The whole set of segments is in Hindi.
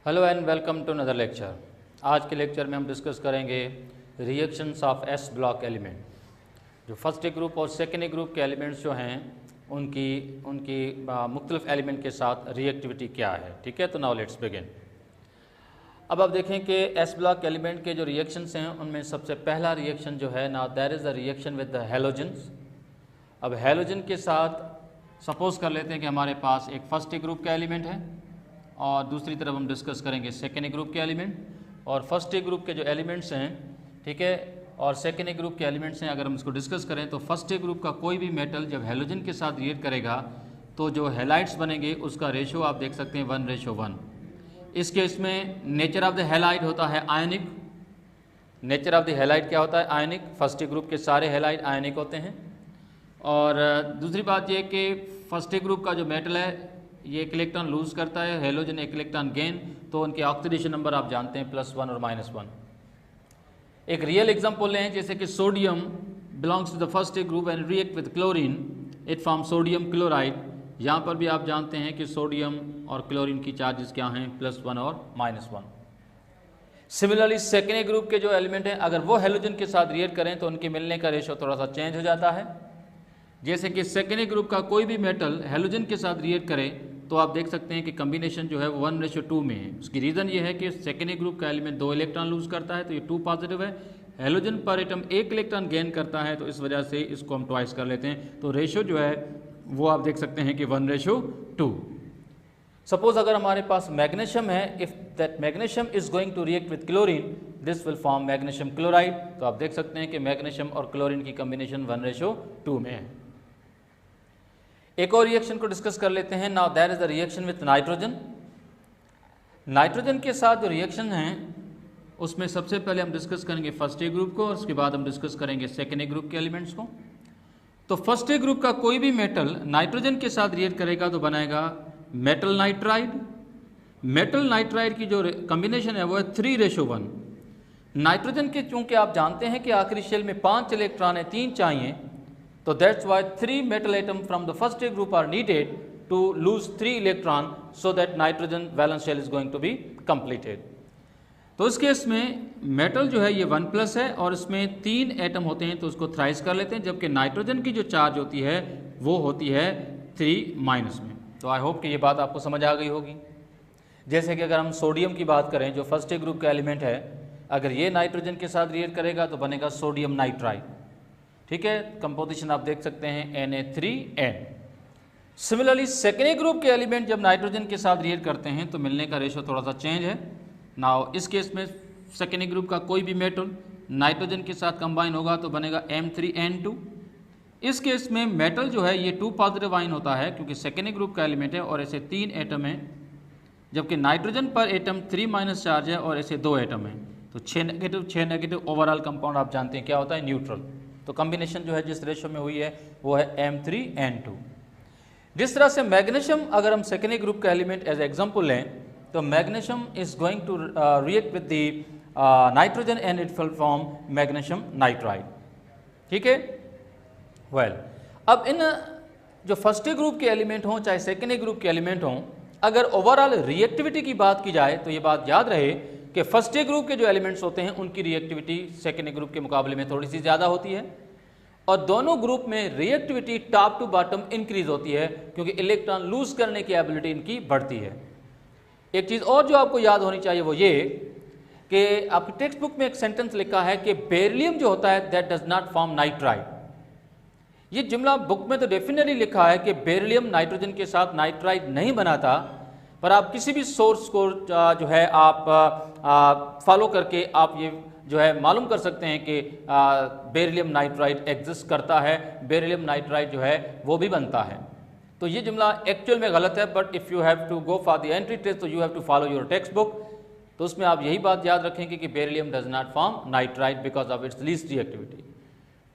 Hello and welcome to another lecture. आज के लेक्चर में हम डिस्कस करेंगे reactions of s block element. जो फर्स्ट ग्रुप और सेकेंड ग्रुप के एलिमेंट्स जो हैं उनकी मुख्तलिफ एलिमेंट के साथ रिएक्टिविटी क्या है। ठीक है, तो नाउ लेट्स बिगिन। अब आप देखें कि एस ब्लॉक एलिमेंट के जो रिएक्शंस हैं उनमें सबसे पहला रिएक्शन जो है now that is the reaction with the halogens. अब हैलोजन के साथ सपोज कर लेते हैं कि हमारे पास एक फर्स्ट ग्रुप का एलिमेंट है और दूसरी तरफ हम डिस्कस करेंगे सेकेंड ग्रुप के एलिमेंट। और फर्स्ट ग्रुप के जो एलिमेंट्स हैं, ठीक है, और सेकेंड ग्रुप के एलिमेंट्स हैं, अगर हम इसको डिस्कस करें तो फर्स्ट ग्रुप का कोई भी मेटल जब हैलोजन के साथ रिएक्ट करेगा तो जो हैलाइड्स बनेंगे उसका रेशो आप देख सकते हैं 1:1। इस केस में नेचर ऑफ द हैलाइड होता है आयनिक। नेचर ऑफ द हैलाइड क्या होता है? आयनिक। फर्स्ट ग्रुप के सारे हैलाइड आयनिक होते हैं। और दूसरी बात यह कि फर्स्ट ग्रुप का जो मेटल है ये एक इलेक्ट्रॉन लूज़ करता है, हैलोजन एक इलेक्ट्रॉन गेन, तो उनके ऑक्सीडेशन नंबर आप जानते हैं +1 और -1। एक रियल एग्जांपल लें, जैसे कि sodium belongs to the first group and react with chlorine, it form sodium chloride. यहाँ पर भी आप जानते हैं कि सोडियम और क्लोरीन की चार्जेस क्या हैं, +1 और -1। सिमिलरली सेकेंड ग्रुप के जो एलिमेंट हैं अगर वो हैलोजन के साथ रिएक्ट करें तो उनके मिलने का रेशो थोड़ा सा चेंज हो जाता है। जैसे कि सेकेंड ग्रुप का कोई भी मेटल हैलोजन के साथ रिएक्ट करे तो आप देख सकते हैं कि कम्बिनेशन जो है वो 1:2 में है। उसकी रीज़न ये है कि सेकेंड ग्रुप का एलिमेंट 2 इलेक्ट्रॉन लूज करता है तो ये 2 पॉजिटिव है। हैलोजन पर एटम 1 इलेक्ट्रॉन गेन करता है तो इस वजह से इसको हम ट्वाइस कर लेते हैं। तो रेशो जो है वो आप देख सकते हैं कि 1:2। सपोज अगर हमारे पास मैग्नीशियम है, if that magnesium is going to react with chlorine this will form magnesium chloride. तो आप देख सकते हैं कि मैग्नीशियम और क्लोरीन की कम्बिनेशन 1:2 में है। एक और रिएक्शन को डिस्कस कर लेते हैं। Now that is the reaction with nitrogen. Nitrogen के साथ जो रिएक्शन हैं उसमें सबसे पहले हम डिस्कस करेंगे फर्स्ट ग्रुप को और उसके बाद हम डिस्कस करेंगे सेकेंड ग्रुप के एलिमेंट्स को। तो फर्स्ट ग्रुप का कोई भी मेटल नाइट्रोजन के साथ रिएक्ट करेगा तो बनाएगा मेटल नाइट्राइड। मेटल नाइट्राइड की जो कॉम्बिनेशन है वो है 3:1। नाइट्रोजन के चूंकि आप जानते हैं कि आखिरी शेल में 5 इलेक्ट्रॉन है, 3 चाहिए, तो that's why 3 metal atom from the first group are needed to lose 3 electron so that nitrogen valence shell is going to be completed। तो इस केस में मेटल जो है ये 1+ है और इसमें 3 एटम होते हैं तो उसको थ्राइस कर लेते हैं, जबकि नाइट्रोजन की जो चार्ज होती है वो होती है 3- में। तो आई होप कि ये बात आपको समझ आ गई होगी। जैसे कि अगर हम सोडियम की बात करें जो फर्स्ट ग्रुप का एलिमेंट है, अगर ये नाइट्रोजन के साथ रिएक्ट करेगा तो बनेगा सोडियम नाइट्राइड। ठीक है, कंपोजिशन आप देख सकते हैं Na3N। सिमिलरली सेकेंड ग्रुप के एलिमेंट जब नाइट्रोजन के साथ रिएक्ट करते हैं तो मिलने का रेशो थोड़ा सा चेंज है। नाउ इस केस में सेकेंड ग्रुप का कोई भी मेटल नाइट्रोजन के साथ कंबाइन होगा तो बनेगा M3N2। इस केस में मेटल जो है ये 2 पॉजिटिव आयन होता है क्योंकि सेकेंड ग्रुप का एलिमेंट है और ऐसे 3 एटम है, जबकि नाइट्रोजन पर एटम 3- चार्ज है और ऐसे 2 एटम है तो 6 नेगेटिव ओवरऑल कंपाउंड आप जानते हैं क्या होता है, न्यूट्रल। तो कॉम्बिनेशन जो है जिस रेशो में हुई है वो है M3N2। जिस तरह से मैग्नीशियम अगर हम सेकेंड ग्रुप का एलिमेंट एज एग्जांपल लें तो magnesium is going to react with the nitrogen and it will form magnesium nitride. ठीक है, वेल अब इन जो फर्स्ट ग्रुप के एलिमेंट हों चाहे सेकेंड ग्रुप के एलिमेंट हों, अगर ओवरऑल रिएक्टिविटी की बात की जाए तो ये बात याद रहे कि फर्स्ट ग्रुप के जो एलिमेंट्स होते हैं उनकी रिएक्टिविटी सेकेंड ग्रुप के मुकाबले में थोड़ी सी ज़्यादा होती है और दोनों ग्रुप में reactivity top to bottom increase होती है क्योंकि इलेक्ट्रॉन लूज करने की एबिलिटी इनकी बढ़ती है। एक चीज़ और जो आपको याद होनी चाहिए वो ये कि आपकी टेक्स्ट बुक में एक सेंटेंस लिखा है कि बेरिलियम जो होता है that does not form nitride. ये जुमला बुक में तो डेफिनेटली लिखा है कि बेरिलियम नाइट्रोजन के साथ नाइट्राइड नहीं बनाता, पर आप किसी भी सोर्स को जो है आप फॉलो करके आप ये जो है मालूम कर सकते हैं कि बेरिलियम नाइट्राइड एग्जिस्ट करता है, बेरिलियम नाइट्राइड जो है वो भी बनता है। तो ये जुमला एक्चुअल में गलत है, but if you have to go for the entry test तो you have to follow your textbook. तो उसमें आप यही बात याद रखेंगे कि beryllium does not form nitride because of its least reactivity.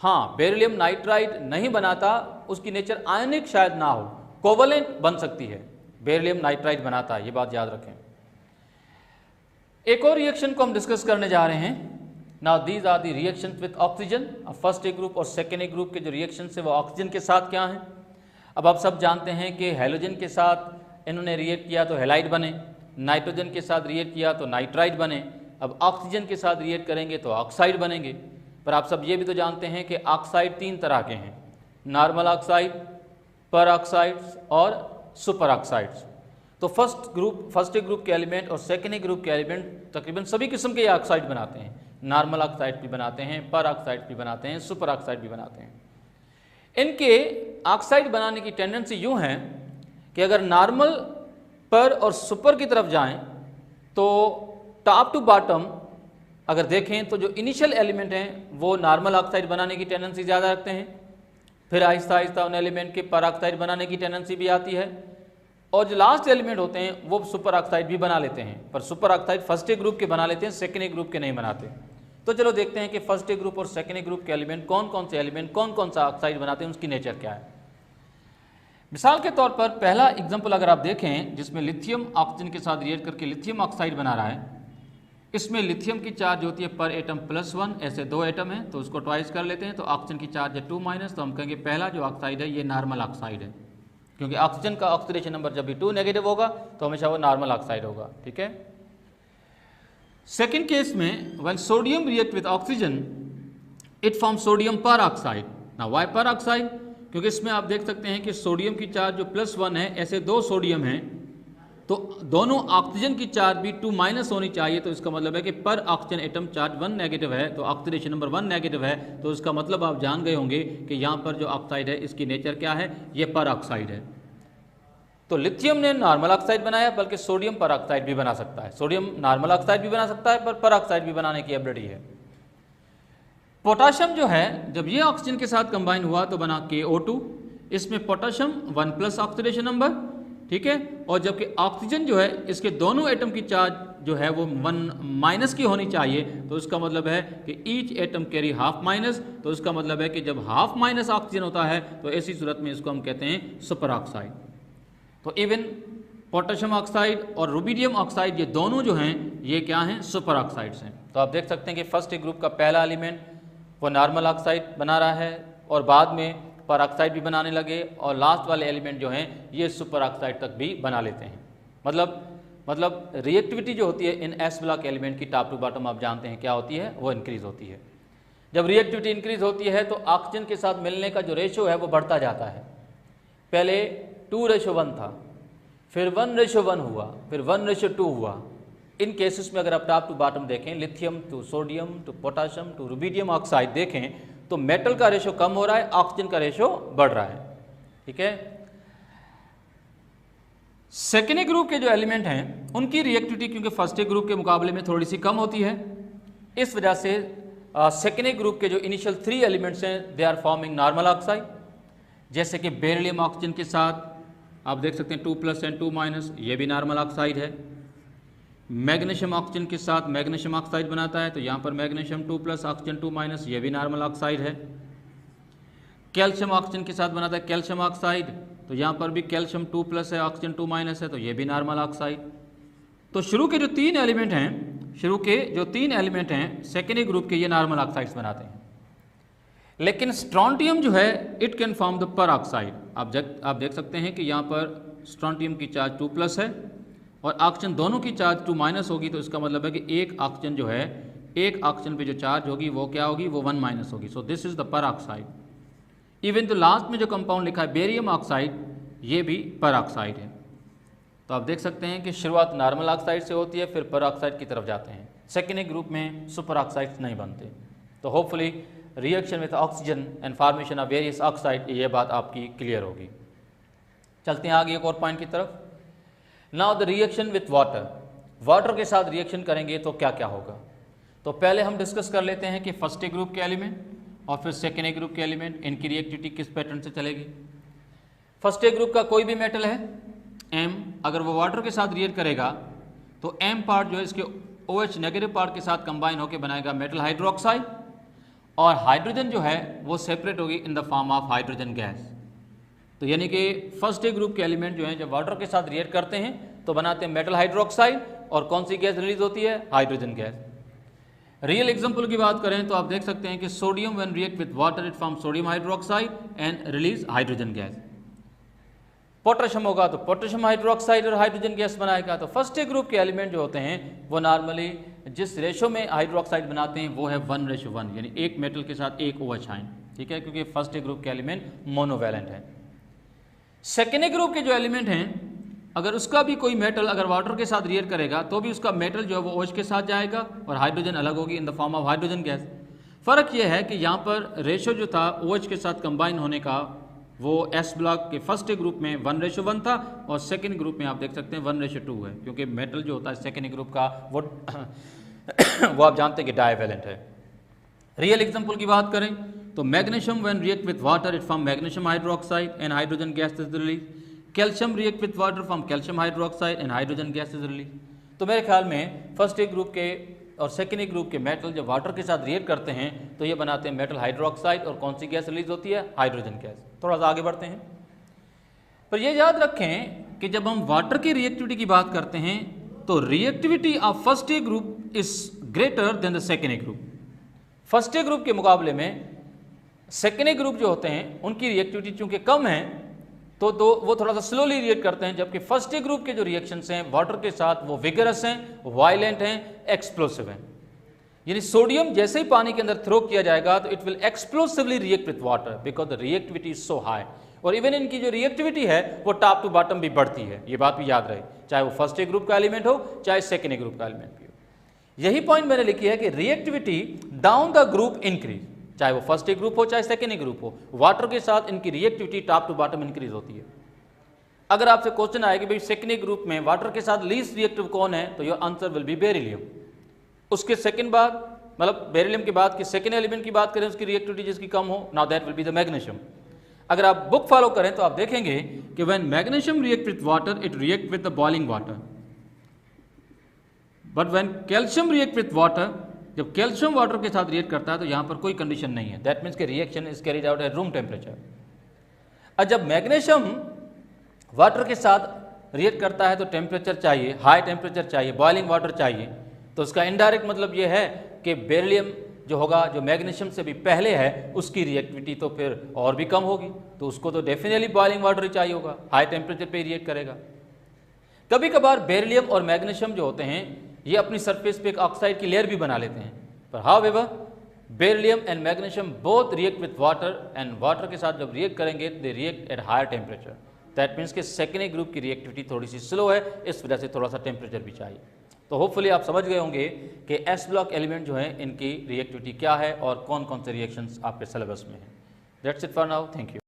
हाँ, बेरिलियम नाइट्राइड नहीं बनाता, उसकी नेचर आयनिक शायद ना हो, कोवलेंट बन सकती है, बेरिलियम नाइट्राइड बनाता है, ये बात याद रखें। एक और रिएक्शन को हम डिस्कस करने जा रहे हैं। Now these are the reactions with oxygen. First group और सेकेंड ग्रुप के जो रिएक्शंस है वो ऑक्सीजन के साथ क्या हैं। अब आप सब जानते हैं कि हैलोजन के साथ इन्होंने रिएक्ट किया तो हैलाइड बने, नाइट्रोजन के साथ रिएक्ट किया तो नाइट्राइड बने, अब ऑक्सीजन के साथ रिएक्ट करेंगे तो ऑक्साइड बनेंगे। पर आप सब ये भी तो जानते हैं कि ऑक्साइड 3 तरह के हैं, नॉर्मल ऑक्साइड, पर ऑक्साइड्स और सुपर ऑक्साइड्स। तो फर्स्ट ग्रुप के एलिमेंट और सेकेंड ग्रुप के एलिमेंट तकरीबन सभी किस्म के ऑक्साइड बनाते हैं, नॉर्मल ऑक्साइड भी बनाते हैं, पर ऑक्साइड भी बनाते हैं, सुपर ऑक्साइड भी बनाते हैं। इनके ऑक्साइड बनाने की टेंडेंसी यूँ है कि अगर नॉर्मल, पर और सुपर की तरफ जाएं तो टॉप टू बॉटम अगर देखें तो जो इनिशियल एलिमेंट हैं वो नॉर्मल ऑक्साइड बनाने की टेंडेंसी ज़्यादा रखते हैं, फिर आहिस्ता आहिस्ता उन एलिमेंट के पर ऑक्साइड बनाने की टेंडेंसी भी आती है, और जो लास्ट एलिमेंट होते हैं वो सुपर ऑक्साइड भी बना लेते हैं। पर सुपर ऑक्साइड फर्स्ट ग्रुप के बना लेते हैं, सेकेंड ग्रुप के नहीं बनाते। तो चलो देखते हैं कि फर्स्ट ग्रुप और सेकेंड ग्रुप के एलिमेंट कौन कौन से एलिमेंट कौन कौन सा ऑक्साइड बनाते हैं, उसकी नेचर क्या है। मिसाल के तौर पर पहला एग्जाम्पल अगर आप देखें जिसमें लिथियम ऑक्सीजन के साथ रिएक्ट करके लिथियम ऑक्साइड बना रहा है, इसमें लिथियम की चार्ज होती है पर एटम +1, ऐसे 2 एटम है तो उसको ट्वाइस कर लेते हैं, तो ऑक्सीजन की चार्ज है 2-, तो हम कहेंगे पहला जो ऑक्साइड है ये नॉर्मल ऑक्साइड है, क्योंकि ऑक्सीजन का ऑक्सीडेशन नंबर जब भी 2 नेगेटिव होगा तो हमेशा वो नॉर्मल ऑक्साइड होगा। ठीक है। सेकेंड केस में when sodium react with oxygen it form sodium पर ऑक्साइड। ना वाई पर ऑक्साइड, क्योंकि इसमें आप देख सकते हैं कि सोडियम की चार्ज जो +1 है, ऐसे 2 सोडियम हैं तो दोनों ऑक्सीजन की चार्ज भी 2- होनी चाहिए, तो इसका मतलब है कि पर ऑक्सीजन एटम चार्ज 1 नेगेटिव है, तो ऑक्सीडेशन नंबर 1 नेगेटिव है, तो इसका मतलब आप जान गए होंगे कि यहाँ पर जो ऑक्साइड है इसकी नेचर क्या है, ये पर ऑक्साइड है। तो लिथियम ने नॉर्मल ऑक्साइड बनाया, बल्कि सोडियम पर ऑक्साइड भी बना सकता है, सोडियम नॉर्मल ऑक्साइड भी बना सकता है, पर ऑक्साइड भी बनाने की एबिलिटी है। पोटाशियम जो है जब ये ऑक्सीजन के साथ कंबाइन हुआ तो बना KO2, इसमें पोटाशियम 1+ ऑक्सीडेशन नंबर, ठीक है, और जबकि ऑक्सीजन जो है इसके दोनों एटम की चार्ज जो है वो 1- की होनी चाहिए, तो इसका मतलब है कि ईच एटम कैरी ½ तो इसका मतलब है कि जब ½ ऑक्सीजन होता है तो ऐसी सूरत में इसको हम कहते हैं सुपर ऑक्साइड। तो इवन पोटेशियम ऑक्साइड और रुबिडियम ऑक्साइड ये दोनों जो हैं ये क्या हैं, सुपर ऑक्साइड्स हैं। तो आप देख सकते हैं कि फर्स्ट ग्रुप का पहला एलिमेंट वो नॉर्मल ऑक्साइड बना रहा है और बाद में पर ऑक्साइड भी बनाने लगे, और लास्ट वाले एलिमेंट जो हैं ये सुपर ऑक्साइड तक भी बना लेते हैं। मतलब रिएक्टिविटी जो होती है इन एस ब्लॉक एलिमेंट की टॉप टू बॉटम आप जानते हैं क्या होती है, वो इंक्रीज होती है। जब रिएक्टिविटी इंक्रीज होती है तो ऑक्सीजन के साथ मिलने का जो रेशो है वो बढ़ता जाता है। पहले 2:1 था, फिर 1:1 हुआ, फिर 1:2 हुआ। इन केसेस में अगर आप टॉप टू बॉटम देखें, lithium to sodium to potassium to rubidium oxide देखें तो मेटल का रेशो कम हो रहा है, ऑक्सीजन का रेशो बढ़ रहा है। ठीक है। सेकेंड ग्रुप के जो एलिमेंट हैं उनकी रिएक्टिविटी क्योंकि फर्स्ट ग्रुप के मुकाबले में थोड़ी सी कम होती है, इस वजह से सेकेंड ग्रुप के जो इनिशियल 3 एलिमेंट्स हैं they are forming normal oxide. जैसे कि बेरिलियम ऑक्सीजन के साथ आप देख सकते हैं 2+ एंड 2-, ये भी नॉर्मल ऑक्साइड है। मैग्नीशियम ऑक्सीजन के साथ मैग्नीशियम ऑक्साइड बनाता है, तो यहाँ पर मैग्नीशियम 2+ ऑक्सीजन 2-, ये भी नॉर्मल ऑक्साइड है। कैल्शियम ऑक्सीजन के साथ बनाता है कैल्शियम ऑक्साइड, तो यहाँ पर भी कैल्शियम 2+ है, ऑक्सीजन 2- है, तो ये भी नॉर्मल ऑक्साइड। तो शुरू के जो 3 एलिमेंट हैं सेकेंड ग्रुप के ये नॉर्मल ऑक्साइड्स बनाते हैं। लेकिन स्ट्रोंटियम जो है इट कैन फॉर्म द पर ऑक्साइड। आप देख सकते हैं कि यहाँ पर स्ट्रोंटियम की चार्ज 2+ है और ऑक्सीजन दोनों की चार्ज 2- होगी, तो इसका मतलब है कि एक ऑक्सीजन जो है, एक ऑक्सीजन पे जो चार्ज होगी वो क्या होगी, वो 1- होगी। सो दिस इज द पर ऑक्साइड। इवन तो लास्ट में जो कंपाउंड लिखा है बेरियम ऑक्साइड, ये भी पर ऑक्साइड है। तो आप देख सकते हैं कि शुरुआत नॉर्मल ऑक्साइड से होती है, फिर पर ऑक्साइड की तरफ जाते हैं। सेकेंड ग्रुप में सुपर ऑक्साइड्स नहीं बनते। तो hopefully reaction with oxygen and formation of various oxide, ये बात आपकी क्लियर होगी। चलते हैं आगे एक और पॉइंट की तरफ। Now the reaction with water के साथ रिएक्शन करेंगे तो क्या क्या होगा। तो पहले हम डिस्कस कर लेते हैं कि फर्स्ट ग्रुप के एलिमेंट और फिर सेकेंड ग्रुप के एलिमेंट, इनकी रिएक्टिविटी किस पैटर्न से चलेगी। फर्स्ट ग्रुप का कोई भी मेटल है M, अगर वो वाटर के साथ रिएक्ट करेगा तो M पार्ट जो है इसके OH नेगेटिव पार्ट के साथ कंबाइन होकर बनाएगा मेटल हाइड्रोक्साइड, और हाइड्रोजन जो है वो सेपरेट होगी in the form of hydrogen gas. तो यानी कि फर्स्ट ग्रुप के एलिमेंट जो हैं जब वाटर के साथ रिएक्ट करते हैं तो बनाते हैं मेटल हाइड्रोक्साइड, और कौन सी गैस रिलीज होती है, हाइड्रोजन गैस। रियल एग्जांपल की बात करें तो आप देख सकते हैं कि sodium when react with water it form sodium hydroxide and release hydrogen gas. Potassium होगा तो पोटेशियम हाइड्रोक्साइड और हाइड्रोजन गैस बनाएगा। तो फर्स्ट ए ग्रुप के एलिमेंट जो होते हैं वो नॉर्मली जिस रेशो में हाइड्रोक्साइड बनाते हैं वो है 1:1, यानी एक मेटल के साथ एक OH आयन, ठीक है, क्योंकि फर्स्ट ए ग्रुप के एलिमेंट मोनोवैलेंट है। सेकेंड ए ग्रुप के जो एलिमेंट हैं, अगर उसका भी कोई मेटल अगर वाटर के साथ रिएक्ट करेगा तो भी उसका मेटल जो है वो OH के साथ जाएगा और हाइड्रोजन अलग होगी in the form of hydrogen gas. फ़र्क यह है कि यहाँ पर रेशो जो था OH के साथ कंबाइन होने का वो S ब्लॉक के फर्स्ट ए ग्रुप में 1:1 था और सेकेंड ग्रुप में आप देख सकते हैं 1:2 है, क्योंकि मेटल जो होता है सेकेंड ग्रुप का वो वो आप जानते हैं कि डाइवैलेंट है। रियल एग्जांपल की बात करें तो magnesium when react with water it form magnesium hydroxide and hydrogen gas is release. Calcium react with water form calcium hydroxide and hydrogen gas is release. तो मेरे ख्याल में फर्स्ट ए ग्रुप के और सेकेंड ए ग्रुप के मेटल जब वाटर के साथ रिएक्ट करते हैं तो ये बनाते हैं मेटल हाइड्रोक्साइड और कौन सी गैस रिलीज होती है, हाइड्रोजन गैस। थोड़ा सा आगे बढ़ते हैं, पर ये याद रखें कि जब हम वाटर की रिएक्टिविटी की बात करते हैं तो reactivity of first A group is greater than the second A group. First A group के मुकाबले में सेकेंड ए ग्रुप जो होते हैं उनकी रिएक्टिविटी चूंकि कम है तो वो थोड़ा सा स्लोली रिएक्ट करते हैं, जबकि फर्स्ट ए ग्रुप के जो रिएक्शंस हैं वाटर के साथ वो विगरस हैं, वायलेंट हैं, एक्सप्लोसिव हैं। यानी सोडियम जैसे ही पानी के अंदर थ्रो किया जाएगा तो it will explosively react with water because the reactivity is so high. और इवन इनकी जो रिएक्टिविटी है वो टॉप टू बॉटम भी बढ़ती है, ये बात भी याद रहे, चाहे वो फर्स्ट ए ग्रुप का एलिमेंट हो चाहे सेकेंड ए ग्रुप का एलिमेंट भी हो। यही पॉइंट मैंने लिखी है कि reactivity down the group increase, चाहे वो फर्स्ट ए ग्रुप हो चाहे सेकेंड ए ग्रुप हो, वाटर के साथ इनकी reactivity top to bottom increase होती है। अगर आपसे क्वेश्चन आए कि भाई सेकेंड ए ग्रुप में वाटर के साथ लीस्ट रिएक्टिव कौन है, तो your answer will be beryllium. उसके सेकंड बाद मतलब बेरिलियम के बाद की सेकंड एलिमेंट की बात करें उसकी रिएक्टिविटी जिसकी कम हो, now that will be the magnesium. अगर आप बुक फॉलो करें तो आप देखेंगे कि when magnesium react with water it react with the boiling water, but when calcium react with water, जब कैल्शियम वाटर के साथ रिएक्ट करता है तो यहां पर कोई कंडीशन नहीं है, दैट मीन्स के reaction is carried out at room temperature. और जब मैग्नीशियम वाटर के साथ रिएक्ट करता है तो टेम्परेचर चाहिए, हाई टेम्परेचर चाहिए, बॉइलिंग वाटर चाहिए, तो उसका इनडायरेक्ट मतलब ये है कि बेरिलियम जो होगा जो मैग्नीशियम से भी पहले है उसकी रिएक्टिविटी तो फिर और भी कम होगी, तो उसको तो डेफिनेटली बॉइलिंग वाटर ही चाहिए होगा, हाई टेम्परेचर पे रिएक्ट करेगा। कभी कभार बेरिलियम और मैग्नीशियम जो होते हैं ये अपनी सरफेस पे एक ऑक्साइड की लेयर भी बना लेते हैं, पर however beryllium and magnesium both react with water and water के साथ जब रिएक्ट करेंगे they react at higher temperature. That means कि सेकेंड ए ग्रुप की रिएक्टिविटी थोड़ी सी स्लो है, इस वजह से थोड़ा सा टेम्परेचर भी चाहिए। तो होपफुली आप समझ गए होंगे कि एस ब्लॉक एलिमेंट जो है इनकी रिएक्टिविटी क्या है और कौन कौन से रिएक्शंस आपके सिलेबस में हैं। That's it for now, thank you.